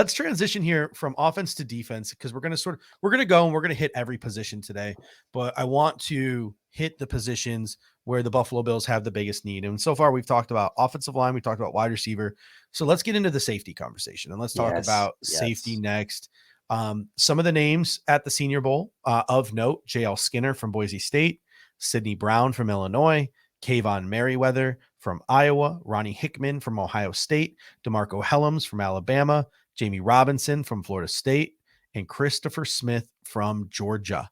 let's transition here from offense to defense because we're gonna go and we're gonna hit every position today. But I want to hit the positions where the Buffalo Bills have the biggest need. And so far we've talked about offensive line, we talked about wide receiver. So let's get into the safety conversation and let's talk Yes, about safety yes. next. Some of the names at the Senior Bowl of note: J.L. Skinner from Boise State, Sidney Brown from Illinois, Kayvon Merriweather from Iowa, Ronnie Hickman from Ohio State, DeMarco Helms from Alabama, Jamie Robinson from Florida State, and Christopher Smith from Georgia.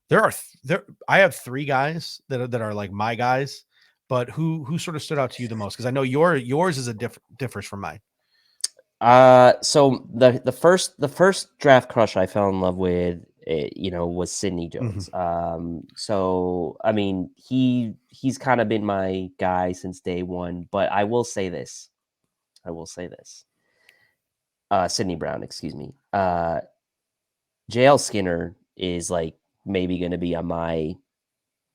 I have three guys that are like my guys, but who sort of stood out to you the most? Because I know yours is a differs from mine. So the first draft crush I fell in love with, was Sidney Mm-hmm. Jones. So I mean, he's kind of been my guy since day one. But I will say this. Sidney Brown, excuse me. JL Skinner is like maybe going to be on my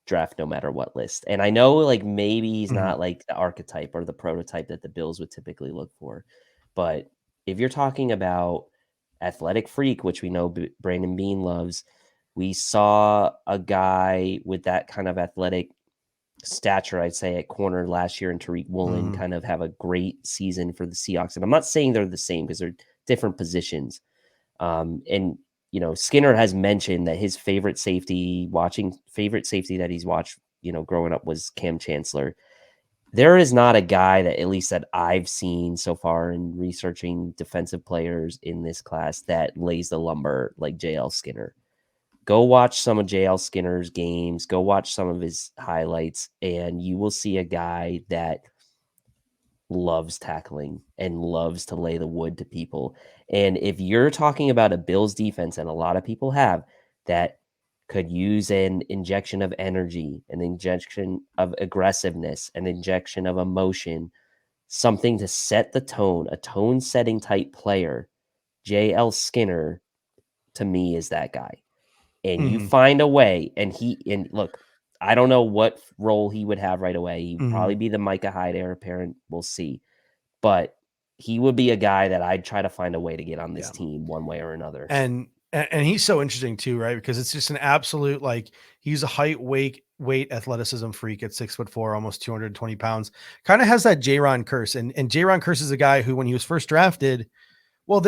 draft no matter what list. And I know like maybe he's Mm-hmm. not like the archetype or the prototype that the Bills would typically look for. But if you're talking about athletic freak, which we know Brandon Bean loves, we saw a guy with that kind of athletic stature, I'd say, at corner last year, and Tariq Woolen Mm-hmm. kind of have a great season for the Seahawks. And I'm not saying they're the same because they're different positions. And Skinner has mentioned that his favorite safety that he's watched, growing up was Cam Chancellor. There is not a guy that, at least that I've seen so far in researching defensive players in this class, that lays the lumber like JL Skinner. Go watch some of JL Skinner's games, go watch some of his highlights, and you will see a guy that loves tackling and loves to lay the wood to people. And if you're talking about a Bills defense, and a lot of people have, that could use an injection of energy, an injection of aggressiveness, an injection of emotion, something to set the tone, a tone setting type player, JL Skinner to me is that guy. And you Mm-hmm. find a way, and look, I don't know what role he would have right away. He'd Mm-hmm. probably be the Micah Hyde heir apparent. We'll see. But he would be a guy that I'd try to find a way to get on this Yeah. team one way or another. And he's so interesting too, right? Because it's just an absolute, like, he's a weight athleticism freak at 6'4", almost 220 pounds. Kind of has that J-Ron curse, and J-Ron Curse is a guy who, when he was first drafted, well,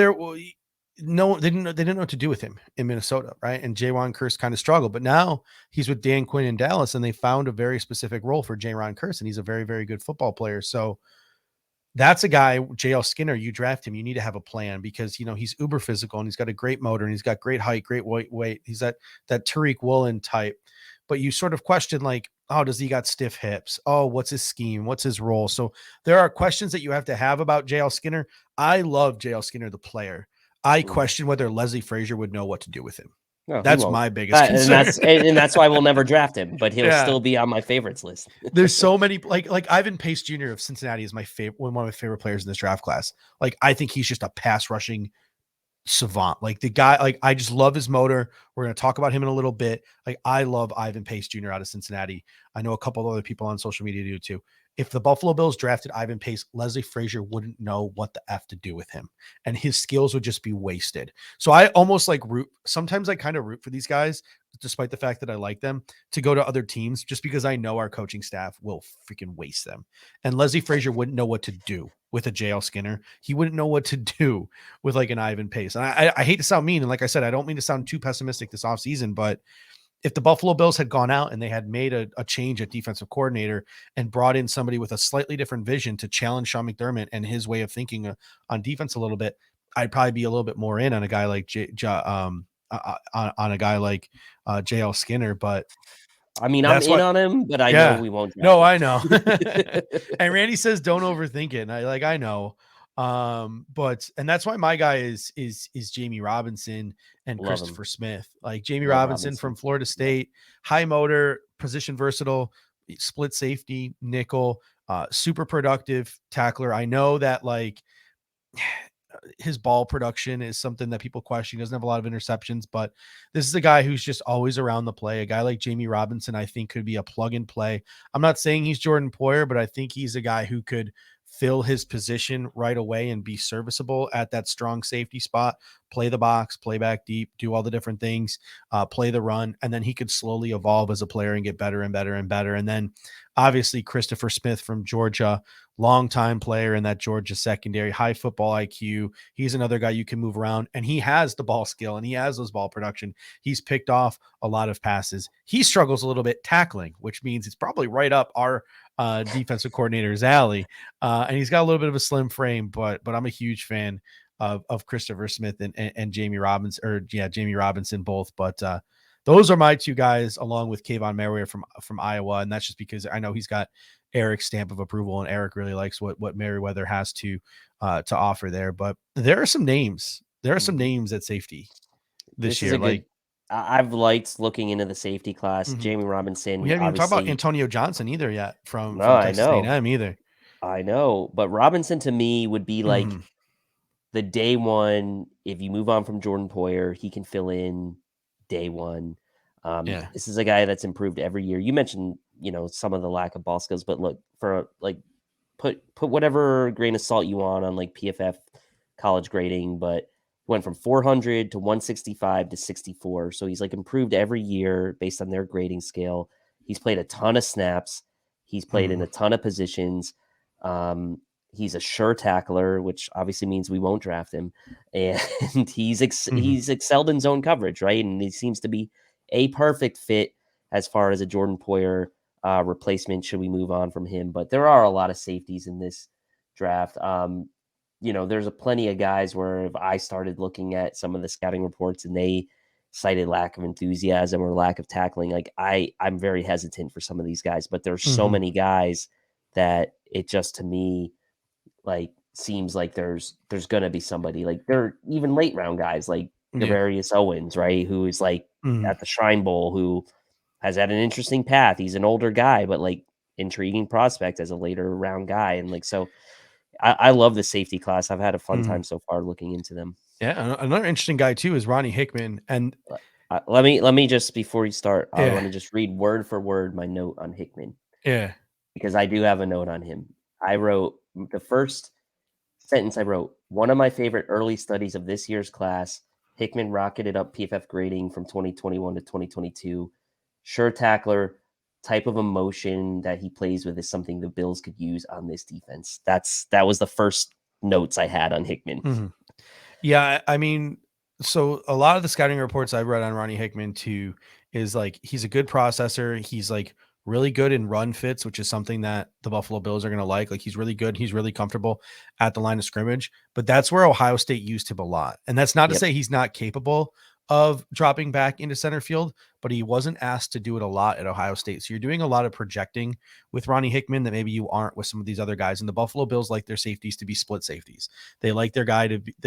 no, they didn't know what to do with him in Minnesota, right? And J-Ron Curse kind of struggled, but now he's with Dan Quinn in Dallas, and they found a very specific role for J-Ron Curse, and he's a very, very good football player. So that's a guy, JL Skinner, you draft him, you need to have a plan because, he's uber physical and he's got a great motor and he's got great height, great weight. He's that Tariq Woolen type, but you sort of question like, oh, does he got stiff hips? Oh, what's his scheme? What's his role? So there are questions that you have to have about JL Skinner. I love JL Skinner, the player. I Mm. question whether Leslie Frazier would know what to do with him. No, he That's won't. my biggest That, and concern. that's why we'll never draft him, but he'll Yeah. still be on my favorites list. There's so many, like Ivan Pace Jr. of Cincinnati is my favorite, one of my favorite players in this draft class. Like, I think he's just a pass rushing savant. Like, the guy, like, I just love his motor. We're going to talk about him in a little bit. Like, I love Ivan Pace Jr. out of Cincinnati. I know a couple of other people on social media do too. If the Buffalo Bills drafted Ivan Pace, Leslie Frazier wouldn't know what the F to do with him, and his skills would just be wasted. So I almost like sometimes I kind of root for these guys, despite the fact that I like them, to go to other teams just because I know our coaching staff will freaking waste them. And Leslie Frazier wouldn't know what to do with a JL Skinner. He wouldn't know what to do with like an Ivan Pace. And I hate to sound mean. And like I said, I don't mean to sound too pessimistic this offseason, but if the Buffalo Bills had gone out and they had made a change at defensive coordinator and brought in somebody with a slightly different vision to challenge Sean McDermott and his way of thinking on defense a little bit, I'd probably be a little bit more in on a guy like on a guy like JL Skinner. But I mean, I'm that's in what, on him, but I know yeah, we won't draft no, him. I know. And Randy says, don't overthink it. And I know. And that's why my guy is Jamie Robinson and Love him. Christopher Smith. Like, Jamie Love Robinson from Robinson. Florida Yeah. State, high motor, position versatile, split safety, nickel, super productive tackler. I know that, like, his ball production is something that people question. He doesn't have a lot of interceptions, but this is a guy who's just always around the play. A guy like Jamie Robinson, I think, could be a plug and play. I'm not saying he's Jordan Poyer, but I think he's a guy who could fill his position right away and be serviceable at that strong safety spot, play the box, play back deep, do all the different things, play the run, and then he could slowly evolve as a player and get better and better and better. And then obviously Christopher Smith from Georgia, longtime player in that Georgia secondary, high football IQ. He's another guy you can move around, and he has the ball skill and he has those ball production. He's picked off a lot of passes. He struggles a little bit tackling, which means it's probably right up our defensive coordinator's alley. And he's got a little bit of a slim frame, but I'm a huge fan of Christopher Smith and Jamie Robinson, or yeah, Jamie Robinson both. But those are my two guys, along with Kayvon Merriweather from Iowa, and that's just because I know he's got Eric's stamp of approval, and Eric really likes what Merriweather has to offer there. But there are some names. There are some names at safety this This is year. a good. I've liked looking into the safety class. Jamie Robinson, We haven't even talked about obviously. Antonio Johnson either yet from No, I Texas know, A&M either. I know, but Robinson to me would be like Mhm. the day one. If you move on from Jordan Poyer, he can fill in day one. Yeah. This is a guy that's improved every year. You mentioned, some of the lack of ball skills, but look, for like put whatever grain of salt you want on like PFF college grading, but went from 400 to 165 to 64. So he's like improved every year based on their grading scale. He's played a ton of snaps. He's played in a ton of positions. He's a sure tackler, which obviously means we won't draft him. And he's excelled in zone coverage, right? And he seems to be a perfect fit as far as a Jordan Poyer replacement should we move on from him. But there are a lot of safeties in this draft. There's a plenty of guys where if I started looking at some of the scouting reports and they cited lack of enthusiasm or lack of tackling, like I'm very hesitant for some of these guys, but there's so many guys that it just to me like seems like there's gonna be somebody like they're even late round guys like Yeah. Gavarius Owens, right? Who is like Mhm. at the Shrine Bowl, who has had an interesting path. He's an older guy, but like intriguing prospect as a later round guy. And like so I love the safety class. I've had a fun Mhm. time so far looking into them. Yeah, another interesting guy too is Ronnie Hickman, and Let me just before you start, I yeah, want to just read word for word my note on Hickman yeah, because I do have a note on him. I wrote the first sentence I wrote, one of my favorite early studies of this year's class. Hickman rocketed up PFF grading from 2021 to 2022. Sure tackler, type of emotion that he plays with is something the Bills could use on this defense. That was the first notes I had on Hickman. yeah. I mean, so a lot of the scouting reports I've read on Ronnie Hickman too is like he's a good processor. He's like really good in run fits, which is something that the Buffalo Bills are going to like. Like he's really good. He's really comfortable at the line of scrimmage. But that's where Ohio State used him a lot. And that's not to Yep. say he's not capable of dropping back into center field, but he wasn't asked to do it a lot at Ohio State. So you're doing a lot of projecting with Ronnie Hickman that maybe you aren't with some of these other guys. And the Buffalo Bills like their safeties to be split safeties. They like the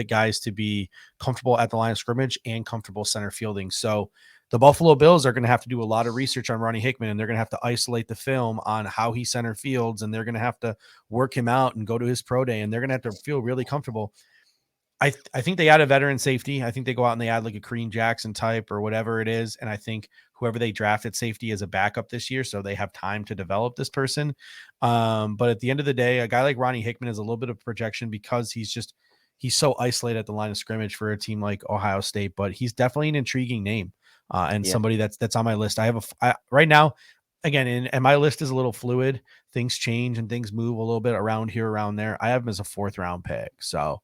guys to be comfortable at the line of scrimmage and comfortable center fielding. So the Buffalo Bills are going to have to do a lot of research on Ronnie Hickman, and they're going to have to isolate the film on how he center fields, and they're going to have to work him out and go to his pro day, and they're going to have to feel really comfortable. I think they add a veteran safety. I think they go out and they add like a Kareem Jackson type or whatever it is. And I think whoever they drafted safety as a backup this year, so they have time to develop this person. But at the end of the day, a guy like Ronnie Hickman is a little bit of projection because he's so isolated at the line of scrimmage for a team like Ohio State. But he's definitely an intriguing name and Yeah. somebody that's on my list. Right now. Again, and my list is a little fluid. Things change and things move a little bit around here, around there. I have him as a 4th round pick. So